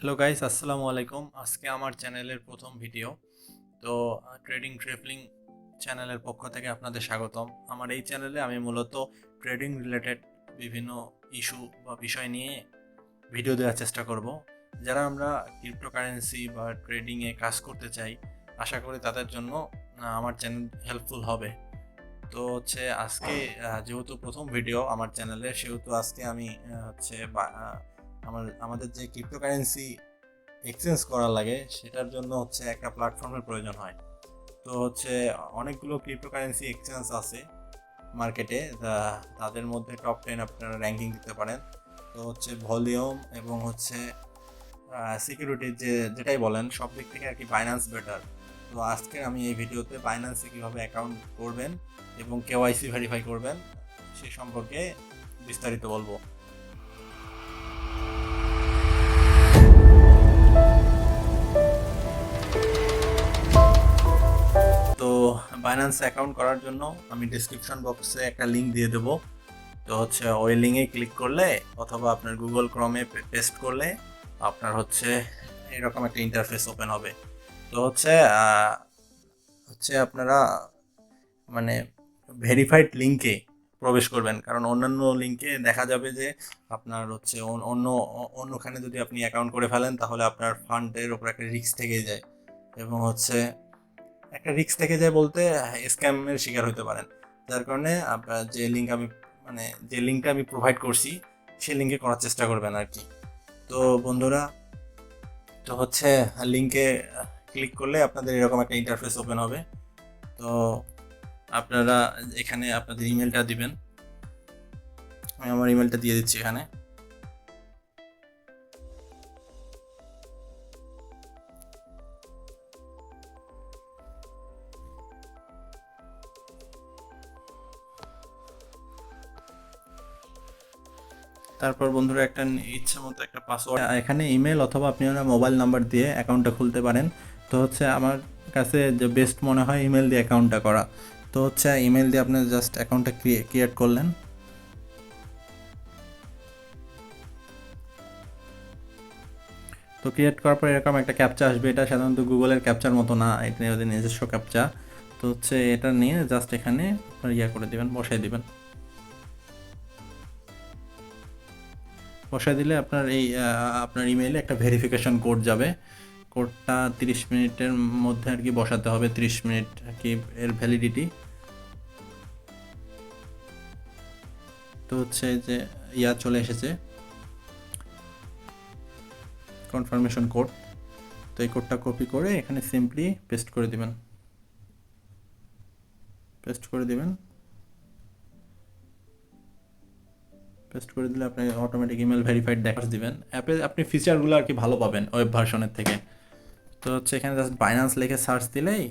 Hello guys, আসসালামু আলাইকুম। আজকে আমার চ্যানেলের প্রথম ভিডিও। তো ট্রেডিং ট্রিপলিং চ্যানেলের পক্ষ থেকে আপনাদের স্বাগতম। আমার এই চ্যানেলে আমি মূলত ট্রেডিং রিলেটেড বিভিন্ন ইস্যু বা বিষয় নিয়ে ভিডিও দেওয়ার চেষ্টা করব। যারা আমরা ক্রিপ্টোকারেন্সি বা ট্রেডিংয়ে কাজ করতে চাই, আশা করি তাদের জন্য আমার চ্যানেল হেল্পফুল হবে। তো আজকে যেহেতু প্রথম ভিডিও আমার চ্যানেলে, সেহেতু আজকে আমি আমাদের যে ক্রিপ্টোকারেন্সি এক্সচেঞ্জ করা লাগে সেটার জন্য একটা প্ল্যাটফর্মের প্রয়োজন হয়। তো অনেকগুলো ক্রিপ্টোকারেন্সি এক্সচেঞ্জ আছে মার্কেটে, তাদের মধ্যে টপ 10 আপনারা র্যাঙ্কিং দিতে পারেন। তো ভলিউম এবং সিকিউরিটি যেটাই বলেন, সব দিক থেকে আর কি বাইন্যান্স বেটার। তো আজকে আমি এই ভিডিওতে বাইন্যান্সে কীভাবে অ্যাকাউন্ট করবেন এবং কেওয়াইসি ভেরিফাই করবেন সে সম্পর্কে বিস্তারিত বলবো। তো বাইন্যান্স অ্যাকাউন্ট করার জন্য আমি ডিসক্রিপশন বক্সে একটা লিঙ্ক দিয়ে দেবো। তো ওই লিঙ্কে ক্লিক করলে অথবা আপনার গুগল ক্রমে পেস্ট করলে আপনার এরকম একটা ইন্টারফেস ওপেন হবে। তো আপনারা মানে ভেরিফাইড লিঙ্কে প্রবেশ করবেন, কারণ অন্যান্য লিঙ্কে দেখা যাবে যে আপনার অন্যখানে যদি আপনি অ্যাকাউন্ট করে ফেলেন তাহলে আপনার ফান্ডের ওপর একটা রিস্ক থেকে যায়, এবং একটা রিস্ক থেকে যায় বলতে স্ক্যামের শিকার হতে পারেন। যার কারণে আপনার যে লিঙ্কটা আমি প্রোভাইড করছি সেই লিঙ্কে করার চেষ্টা করবেন আর কি। তো বন্ধুরা, তো লিঙ্কে ক্লিক করলে আপনাদের এরকম একটা ইন্টারফেস ওপেন হবে। তো আপনারা এখানে আপনাদের ইমেলটা দিবেন। আমি আমার ইমেলটা দিয়ে দিচ্ছি এখানে। তারপর বন্ধুরা ইচ্ছা মতো একটা পাসওয়ার্ড এখানে ইমেল অথবা আপনি মোবাইল নাম্বার দিয়ে অ্যাকাউন্টটা খুলতে পারেন। তো আমার কাছে যে বেস্ট মনে হয় ইমেল দিয়ে অ্যাকাউন্টটা করা। তো ইমেল দিয়ে আপনি জাস্ট অ্যাকাউন্টটা ক্রিয়েট করলেন। তো ক্রিয়েট করার পর এরকম একটা ক্যাপচা আসবে। এটা সাধারণত গুগলের ক্যাপচার মতো না, এটা ওদের নিজস্ব ক্যাপচা। তো এটা নিয়ে জাস্ট এখানে করে দিবেন, বসাই দিবেন। বসাই দিলে আপনার ইমেইলে একটা ভেরিফিকেশন কোড যাবে। কোডটা 30 মিনিটের মধ্যে আর কি বসাতে হবে, 30 মিনিট আর কি এর ভ্যালিডিটি। তো যে চলে এসেছে কনফার্মেশন কোড। তো এই কোডটা কপি করে এখানে সিম্পলি পেস্ট করে দিবেন। পেস্ট করে দিলে আপনি অটোমেটিক ইমেল ভেরিফাইড দেখা দিবেন। অ্যাপে আপনি ফিচারগুলো আর কি ভালো পাবেন ওয়েব ভার্সনের থেকে। তো এখানে জাস্ট বাইন্যান্স লিখে সার্চ দিলেই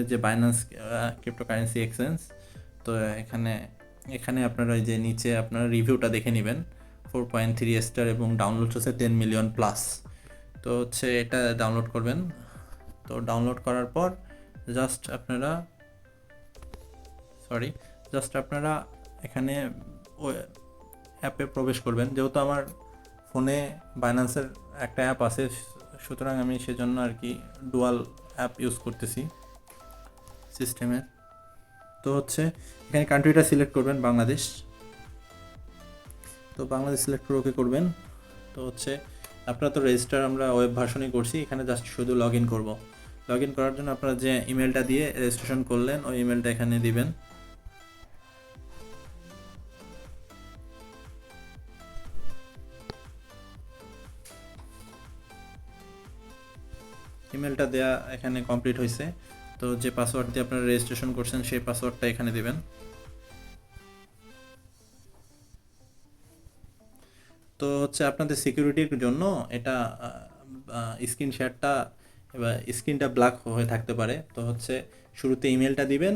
যে বাইন্যান্স ক্রিপ্টোকারেন্সি এক্সচেঞ্জ। তো এখানে এখানে আপনারা যে নিচে আপনারা রিভিউটা দেখে নেবেন, 4.3 স্টার এবং ডাউনলোড হচ্ছে 10 মিলিয়ন প্লাস। তো এটা ডাউনলোড করবেন। তো ডাউনলোড করার পর জাস্ট আপনারা এখানে অ্যাপে প্রবেশ করবেন। যেহেতু আমার ফোনে বাইন্যান্সের একটা অ্যাপ আছে, সুতরাং আমি সেজন্য আর কি ডুয়াল অ্যাপ ইউজ করতেছি সিস্টেমের। তো এখানে কান্ট্রিটা সিলেক্ট করবেন বাংলাদেশ। তো বাংলাদেশ সিলেক্ট করে ওকে করবেন। তো আপনারা তো রেজিস্টার আমরা ওয়েব ভার্সনই করছি, এখানে জাস্ট শুধু লগ ইন করবো। লগ ইন করার জন্য আপনারা যে ইমেলটা দিয়ে রেজিস্ট্রেশন করলেন ওই ইমেলটা এখানে দিবেন। ইমেলটা দেয়া এখানে কমপ্লিট হয়েছে। তো যে পাসওয়ার্ড দিয়ে আপনারা রেজিস্ট্রেশন করছেন সেই পাসওয়ার্ডটা এখানে দিবেন। তো আপনাদের সিকিউরিটির জন্য এটা স্ক্রিন শেয়ারটা এবার স্ক্রিনটা ব্ল্যাক হয়ে থাকতে পারে। তো শুরুতে ইমেলটা দিবেন,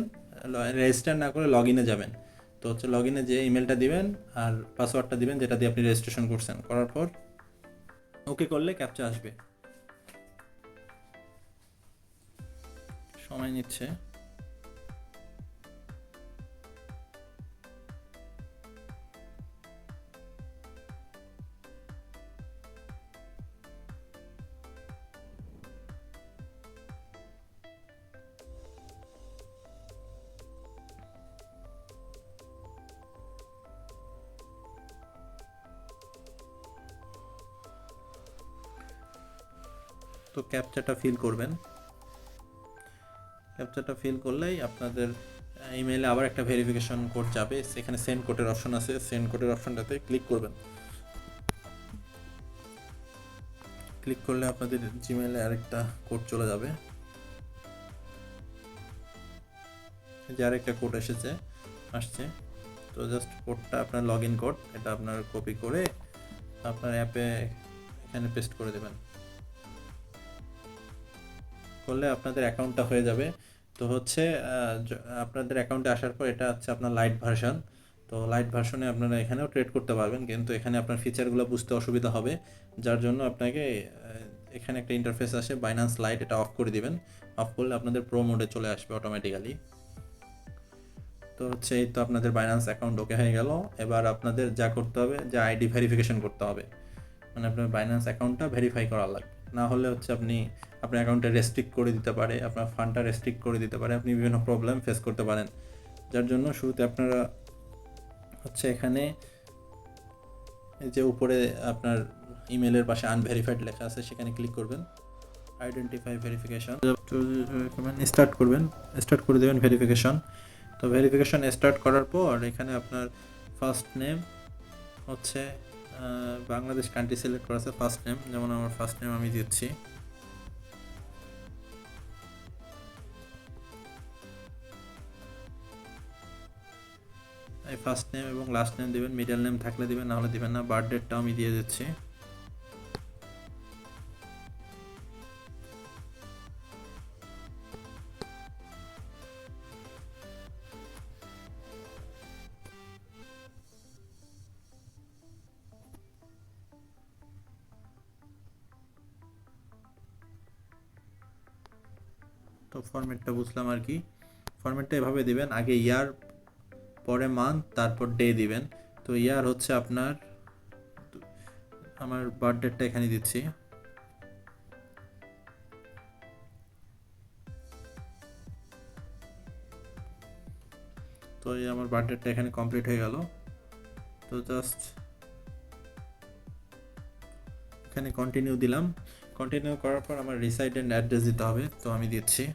রেজিস্টার না করে লগ ইনে যাবেন। তো লগ ইনে যে ইমেলটা দিবেন আর পাসওয়ার্ডটা দিবেন যেটা দিয়ে আপনি রেজিস্ট্রেশন করছেন। করার পর ওকে করলে ক্যাপচা আসবে। সময় নিচ্ছে। তো ক্যাপচাটা ফিল করবেন। ক্যাপচাটা ফিল করলেই আপনাদের ইমেইলে আবার একটা ভেরিফিকেশন কোড যাবে, সেখানে সেন্ড কোডের অপশন আছে, সেন্ড কোডের অপশনটাতে ক্লিক করবেন। ক্লিক করলে আপনাদের জিমেইলে আরেকটা কোড চলে যাবে, যে আরেকটা কোড আসছে। তো জাস্ট কোডটা আপনার লগ ইন কোড, এটা আপনার কপি করে আপনার অ্যাপে এখানে পেস্ট করে দেবেন। করলে আপনাদের অ্যাকাউন্টটা হয়ে যাবে। তো হচ্ছে আপনাদের অ্যাকাউন্টে আসার পর এটা হচ্ছে আপনার লাইট ভার্সন। তো লাইট ভার্সনে আপনারা এখানেও ট্রেড করতে পারবেন, কিন্তু এখানে আপনার ফিচারগুলো বুঝতে অসুবিধা হবে, যার জন্য আপনাকে এখানে একটা ইন্টারফেস আসে বাইন্যান্স লাইট, এটা অফ করে দিবেন। অফ করলে আপনাদের প্রো মোডে চলে আসবে অটোমেটিক্যালি। তো হচ্ছে এই তো আপনাদের বাইন্যান্স অ্যাকাউন্ট ওকে হয়ে গেল। এবার আপনাদের যা করতে হবে, যে আইডি ভেরিফিকেশন করতে হবে, মানে আপনার বাইন্যান্স অ্যাকাউন্টটা ভেরিফাই করা লাগবে, না হলে হচ্ছে আপনার অ্যাকাউন্টে রেস্ট্রিক্ট করে দিতে পারে, আপনার ফান্ডটা রেস্ট্রিক্ট করে দিতে পারে, আপনি বিভিন্ন প্রবলেম ফেস করতে পারেন। যার জন্য শুরুতে আপনারা হচ্ছে এখানে যে উপরে আপনার ইমেলের পাশে আনভেরিফাইড লেখা আছে, সেখানে ক্লিক করবেন, আইডেন্টিফাই ভেরিফিকেশন স্টার্ট করে দেবেন ভেরিফিকেশন। তো ভেরিফিকেশন স্টার্ট করার পর এখানে আপনার ফার্স্ট নেম হচ্ছে বাংলাদেশ কান্ট্রি সিলেক্ট করা আছে, ফার্স্ট নেম, যেমন আমার ফার্স্ট নেম আমি দিচ্ছি। এই ফার্স্ট নেম এবং লাস্ট নেম দিবেন, মিডল নেম থাকলে দিবেন, নাহলে দিবেন না। বার্থ ডেটটা আমি দিয়ে দিচ্ছি। তো ফরম্যাটটা বুঝলাম আর কি। ফরম্যাটটা এভাবে দিবেন, আগে ইয়ার, পরে মান্থ, তারপর ডে দিবেন। তো ইয়ার হচ্ছে আমার বার্থ ডেটটা এখানে দিচ্ছি। তো এই আমার বার্থ ডেটটা এখানে কমপ্লিট হয়ে গেল। তো জাস্ট এখানে কন্টিনিউ দিলাম। কন্টিনিউ করার পর আমার রিসাইড অ্যান্ড অ্যাড্রেস দিতে হবে, তো আমি দিচ্ছি।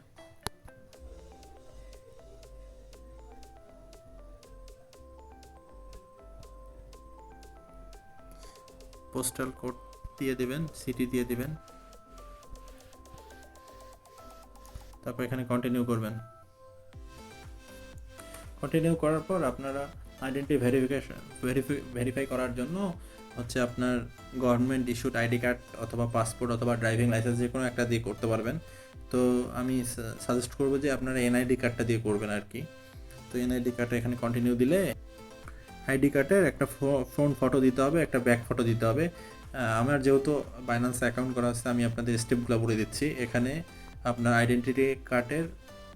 পোস্টাল কোড দিয়ে দিবেন, সিটি দিয়ে দিবেন, তারপর এখানে কন্টিনিউ করবেন। কন্টিনিউ করার পর আপনারা আইডেন্টি ভেরিফাই করার জন্য হচ্ছে আপনার গভর্নমেন্ট ইস্যুড আইডি কার্ড অথবা পাসপোর্ট অথবা ড্রাইভিং লাইসেন্স যে কোনো একটা দিয়ে করতে পারবেন। তো আমি সাজেস্ট করবো যে আপনারা এনআইডি কার্ডটা দিয়ে করবেন আর কি। তো এনআইডি কার্ডটা এখানে কন্টিনিউ দিলে আইডি কার্ডের একটা ফ্রন্ট ফটো দিতে হবে, একটা ব্যাক ফটো দিতে হবে। আমার যেহেতু বাইন্যান্স অ্যাকাউন্ট করা আছে, আমি আপনাদের স্টেপগুলো বলে দিচ্ছি। এখানে আপনার আইডেন্টিটি কার্ডের,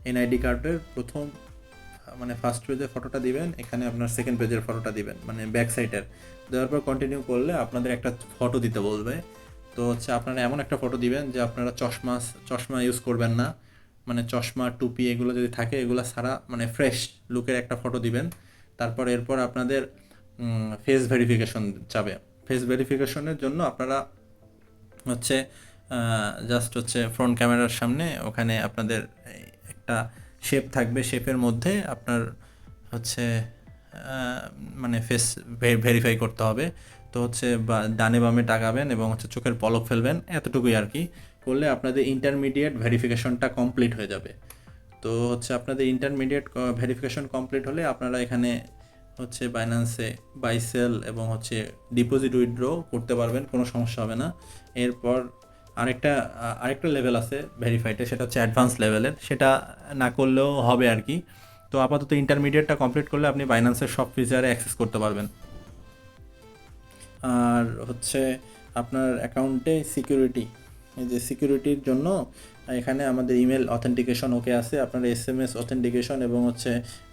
এনআইডি কার্ডের প্রথম মানে ফার্স্ট পেজের ফটোটা দিবেন, এখানে আপনার সেকেন্ড পেজের ফটোটা দিবেন, মানে ব্যাক সাইডের। দেওয়ার পর কন্টিনিউ করলে আপনাদের একটা ফটো দিতে বলবে। তো হচ্ছে আপনারা এমন একটা ফটো দিবেন যে আপনারা চশমা ইউজ করবেন না, মানে চশমা, টুপি এগুলো যদি থাকে এগুলো ছাড়া, মানে ফ্রেশ লুকের একটা ফটো দিবেন। তারপর এরপর আপনাদের ফেস ভেরিফিকেশন যাবে। ফেস ভেরিফিকেশনের জন্য আপনারা হচ্ছে জাস্ট হচ্ছে ফ্রন্ট ক্যামেরার সামনে ওখানে আপনাদের একটা শেপ থাকবে, শেপের মধ্যে আপনার হচ্ছে মানে ফেস ভেরিফাই করতে হবে। তো হচ্ছে ডানে বামে তাকাবেন এবং হচ্ছে চোখের পলক ফেলবেন, এতটুকুই আর কি। করলে আপনাদের ইন্টারমিডিয়েট ভেরিফিকেশনটা কমপ্লিট হয়ে যাবে। তো হচ্ছে আপনাদের ইন্টারমিডিয়েট ভেরিফিকেশন কমপ্লিট হলে আপনারা এখানে হচ্ছে বাইন্যান্সে বাই সেল এবং হচ্ছে ডিপোজিট উইথড্র করতে পারবেন, কোনো সমস্যা হবে না। এরপর আরেকটা লেভেল আছে ভেরিফাইডে, সেটা হচ্ছে অ্যাডভান্স লেভেলের, সেটা না করলেও হবে আর কি। তো আপাতত ইন্টারমিডিয়েটটা কমপ্লিট করলে আপনি বাইন্যান্সের সব ফিচারে অ্যাক্সেস করতে পারবেন। আর হচ্ছে আপনার অ্যাকাউন্টে সিকিউরিটি, এই যে সিকিউরিটির জন্য এখানে আমাদের ইমেল অথেন্টিকেশন ওকে আছে, আপনার এসএমএস অথেন্টিকেশন এবং হচ্ছে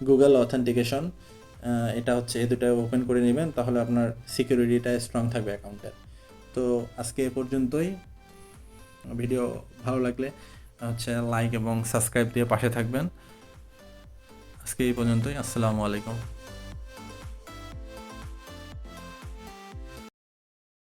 গুগল অথেন্টিকেশন, এটা হচ্ছে এই দুটো ওপেন করে নেবেন, তাহলে আপনার সিকিউরিটিটা স্ট্রং থাকবে অ্যাকাউন্টের। তো আজকে এ পর্যন্তই। ভিডিও ভালো লাগলে হচ্ছে লাইক এবং সাবস্ক্রাইব দিয়ে পাশে থাকবেন। আজকে এই পর্যন্তই। আসসালামু আলাইকুম।